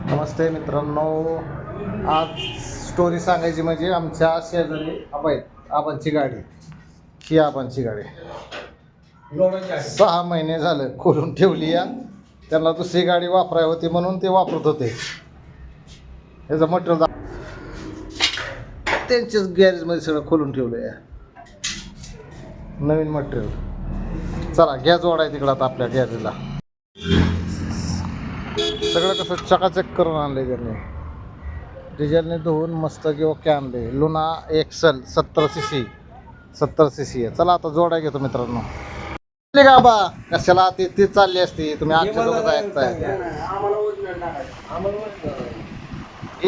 नमस्ते मित्रांनो. आज स्टोरी सांगायची म्हणजे आमच्या शेजारी आबांची गाडी. ही आबांची गाडी 6 महिने झालं खोलून ठेवली या. त्यांना दुसरी गाडी वापराय होती म्हणून ते वापरत होते. याचं मटेरियल त्यांच्याच गॅरेजमध्ये सगळं खोलून ठेवलं या. नवीन मटेरियल. चला घ्या जोडाय तिकडं आता आपल्या गॅरेजला. सगळं कसं चकाचक करून आणले त्यांनी. डिझेलने धुवून मस्त ओके आणले. लुना एक्सेल 70 cc आहे. चला आता जोडा घेतो मित्रांनो. का बा कशाला ती चालली असती. तुम्ही आजच्या ऐकताय.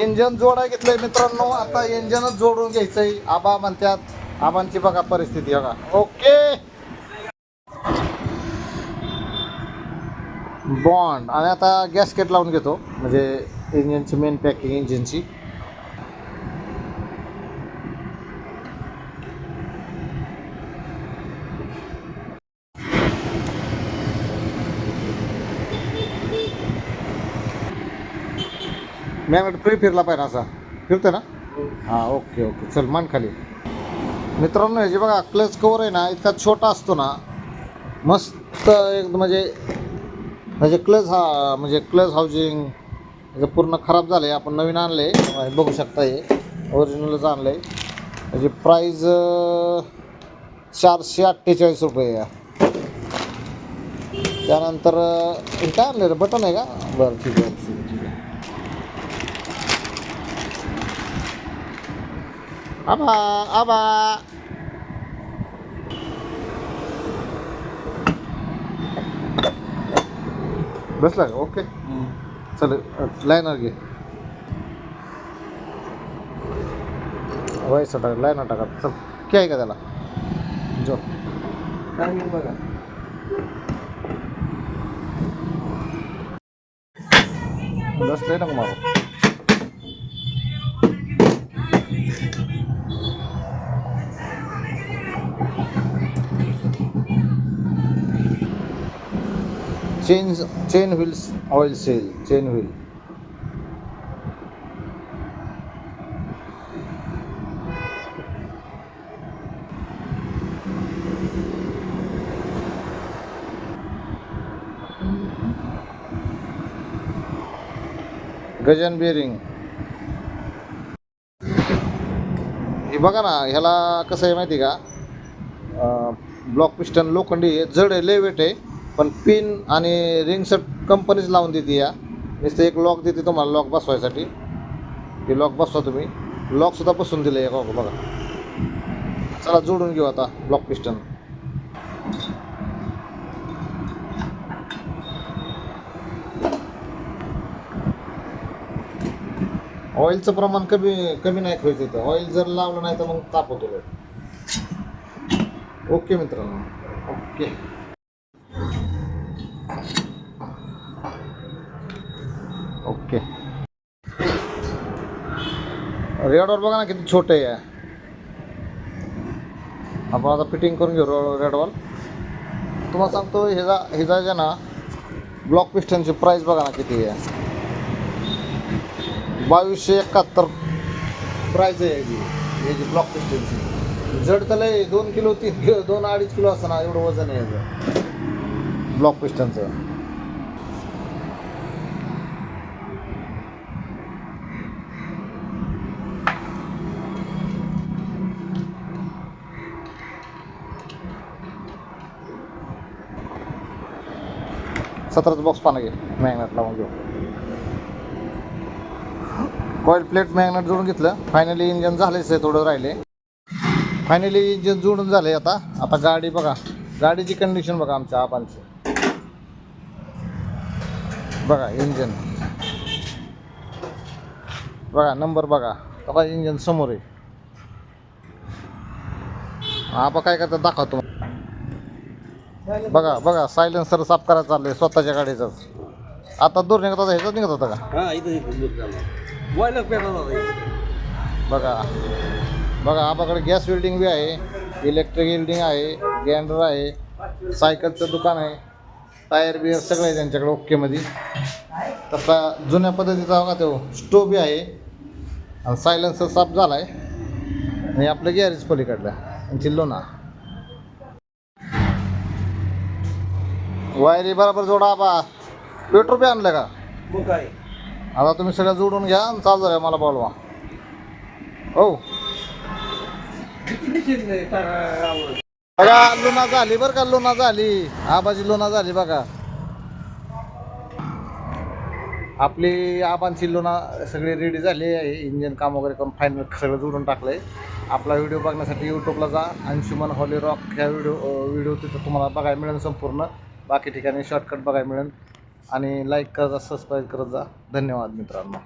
इंजन जोडा घेतलंय मित्रांनो. आता इंजनच जोडून घ्यायचंय. आबा म्हणतात. आबांची बघा परिस्थिती बघा. Okay bond. आणि आता गॅसकेट लावून घेतो म्हणजे इंजिनची मेन पॅकिंग इंजिनची. मॅग्नेट फ्री फिरला पाहिजे असा फिरतोय ना. हां ओके चल मान खाली. मित्रांनो ह्याची बघा क्लच कवर आहे ना इतका छोटा असतो ना. मस्त एकदम म्हणजे क्लच हाऊसिंग पूर्ण खराब झालं आहे. आपण नवीन आणलं आहे बघू शकता. हे ओरिजिनलच आणलं आहे. त्याची प्राईज 448 रुपये आहे. त्यानंतर हे काय आणलं रे बटन आहे का. बरं ठीक आहे. आबा बसला का. ओके चल लाईनर घे. व्हायचं टाका लाईनर टाका. चल काय आहे का त्याला जो बघा. बसले ना मारू. Chain wheels oil seal. Chain wheel गजन बेरिंग. हे बघा ना ह्याला कसं आहे माहिती का. ब्लॉक पिस्टन लोखंडी जड आहे लय वेट आहे. पण पिन आणि रिंग सेट कंपनीच लावून देते या. नुसतं एक लॉक देते तुम्हाला लॉक बसवायसाठी. हे लॉक बसवा तुम्ही. लॉकसुद्धा बसवून दिलं आहे का बघा. चला जोडून घेऊ आता ब्लॉक पिस्टन. ऑइलचं प्रमाण कमी नाही ठेवायचं इथं. ऑइल जर लावलं नाही तर मग ताप होतो. ओके मित्रांनो. ओके रेडवर बघा ना किती छोटे आहे. आपण आता फिटिंग करून घेऊ रेडवॉल. तुम्हाला सांगतो ह्याचा जे ना ब्लॉक पिस्टनची प्राईस बघा ना किती आहे. 2271 प्राईज आहे याची ब्लॉक पिस्टनची. जड तर लय 2 किलो 3 किलो 2-2.5 किलो असं ना एवढं वजन आहे याचं ब्लॉक पिस्टनचं. सतराच बॉक्स पानं घे. मॅग्नेट लावून घेऊ. कॉईल प्लेट मॅग्नेट जोडून घेतलं. फायनली इंजन झालेच आहे. थोडं राहिले. फायनली इंजन जोडून झाले. आता गाडी बघा. गाडीची कंडिशन बघा आमच्या आबांची. बघा इंजन बघा. नंबर बघा. आता इंजन समोर आहे. आबा काय करतात दाखवतो. बघा सायलेन्सर साफ करायचं चाललंय स्वतःच्या गाडीचाच. आता दूर निघत होता ह्याचाच निघत होता का. बघा आबाकडे गॅस वेल्डिंग बी आहे. इलेक्ट्रिक वेल्डिंग आहे. ग्राइंडर आहे. सायकलचं दुकान आहे. टायर बियर सगळं आहे त्यांच्याकडे ओकेमध्ये. तसा जुन्या पद्धतीचा बघा तो स्टोव बी आहे आणि सायलेन्सर साफ झाला आहे आणि आपलं गॅरेज पलीकडलं त्यांची लोना. वायरी बरोबर जोडा बा. पेट्रोल बी आणलं का? आता तुम्ही सगळं जोडून घ्या आणि चालू झालं मला बोलवा. हो बघा लोना झाली बरं का, लोना झाली. आबाची लोना झाली बघा. आपली आबांची लोना सगळी रेडी झाली आहे. इंजिन काम वगैरे करून फायनल सगळं जोडून टाकलं आहे. आपला व्हिडिओ बघण्यासाठी यूट्यूबला जा. अंशुमन हॉली रॉक ह्या व्हिडिओ तिथं तुम्हाला बघायला मिळेल संपूर्ण. बाकी ठिकाणी शॉर्टकट बघायला मिळेल. आणि लाईक करत जा, सबस्क्राईब करत जा. धन्यवाद मित्रांनो.